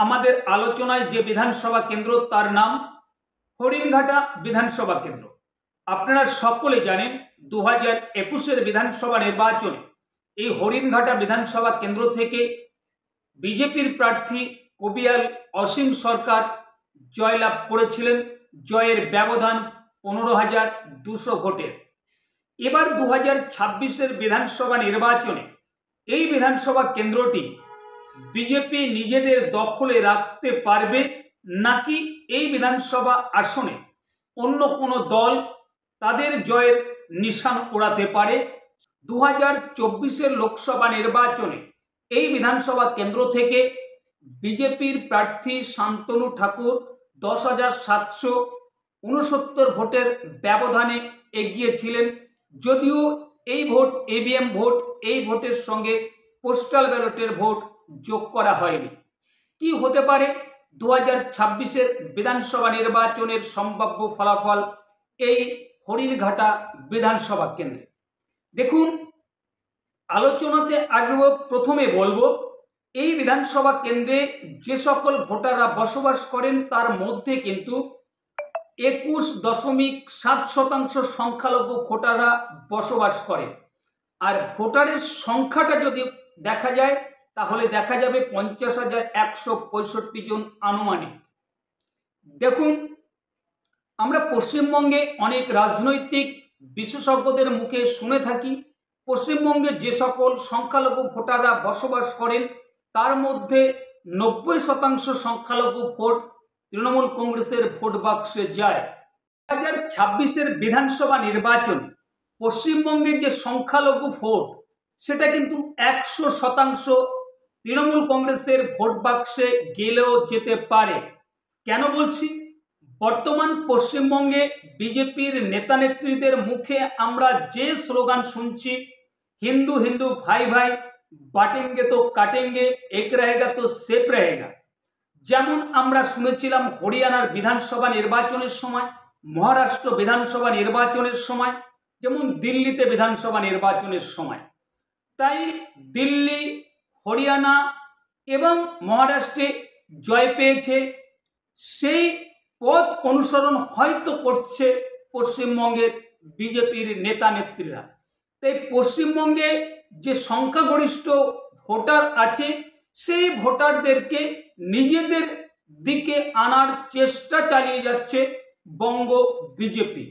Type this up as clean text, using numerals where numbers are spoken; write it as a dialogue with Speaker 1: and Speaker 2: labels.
Speaker 1: আমাদের আলোচনায় যে বিধানসভা কেন্দ্র তার নাম হরিণঘাটা বিধানসভা কেন্দ্র। আপনারা সকলে জানেন 2021-এর বিধানসভা নির্বাচনে এই হরিণঘাটা বিধানসভা কেন্দ্র থেকে বিজেপির প্রার্থী কবিয়াল অসীম সরকার জয়লাভ করেছিলেন। জয়ের ব্যবধান 15,200 ভোটের। এবার 2026-এর বিধানসভা নির্বাচনে এই বিধানসভা কেন্দ্রটি বিজেপি নিজেদের দখলে রাখতে পারবে নাকি এই বিধানসভা আসনে অন্য কোনো দল তাদের জয়ের নিশান ওড়াতে পারে। 2024-এর লোকসভা নির্বাচনে এই বিধানসভা কেন্দ্র থেকে বিজেপির প্রার্থী শান্তনু ঠাকুর 10,769 ভোটের ব্যবধানে এগিয়েছিলেন। যদিও এই ভোট ইভিএম ভোট, এই ভোটের সঙ্গে পোস্টাল ব্যালটের ভোট যোগ করা হয়নি। কি হতে পারে 2026-এর বিধানসভা নির্বাচনের সম্ভাব্য ফলাফল এই হরিণঘাটা বিধানসভা কেন্দ্রে? দেখুন, আলোচনাতে আসব। প্রথমে বলবো এই বিধানসভা কেন্দ্রে যে সকল ভোটাররা বসবাস করেন তার মধ্যে কিন্তু 21.7% সংখ্যালঘু ভোটাররা বসবাস করে। আর ভোটারের সংখ্যাটা যদি দেখা যায় তাহলে দেখা যাবে 50,165 জন আনুমানিক। দেখুন, আমরা পশ্চিমবঙ্গে অনেক রাজনৈতিক বিশেষজ্ঞদের মুখে শুনে থাকি পশ্চিমবঙ্গে যে সকল সংখ্যালঘু ভোটাররা বসবাস করেন তার মধ্যে 90% সংখ্যালঘু ভোট তৃণমূল কংগ্রেসের ভোট বাক্সে যায়। 2026-এর বিধানসভা নির্বাচন পশ্চিমবঙ্গে যে সংখ্যালঘু ভোট সেটা কিন্তু 100% তৃণমূল কংগ্রেসের ভোট বাক্সে গেলেও যেতে পারে। কেন বলছি? বর্তমান পশ্চিমবঙ্গে বিজেপির নেতা নেত্রীদের মুখে আমরা যে স্লোগান শুনছি, হিন্দু হিন্দু ভাই ভাই, বাটেঙ্গে তো কাটেঙ্গে, এক রহেগা তো সেফ রহেগা, যেমন আমরা শুনেছিলাম হরিয়ানার বিধানসভা নির্বাচনের সময়, মহারাষ্ট্র বিধানসভা নির্বাচনের সময়, যেমন দিল্লিতে বিধানসভা নির্বাচনের সময়। তাই দিল্লি, হরিয়ানা এবং মহারাষ্ট্রে জয় পেয়েছে, সেই পথ অনুসরণ হয়তো করছে পশ্চিমবঙ্গের বিজেপির নেতা নেত্রীরা। তাই পশ্চিমবঙ্গে যে সংখ্যাগরিষ্ঠ ভোটার আছে সেই ভোটারদেরকে নিজেদের দিকে আনার চেষ্টা চালিয়ে যাচ্ছে বঙ্গ বিজেপি।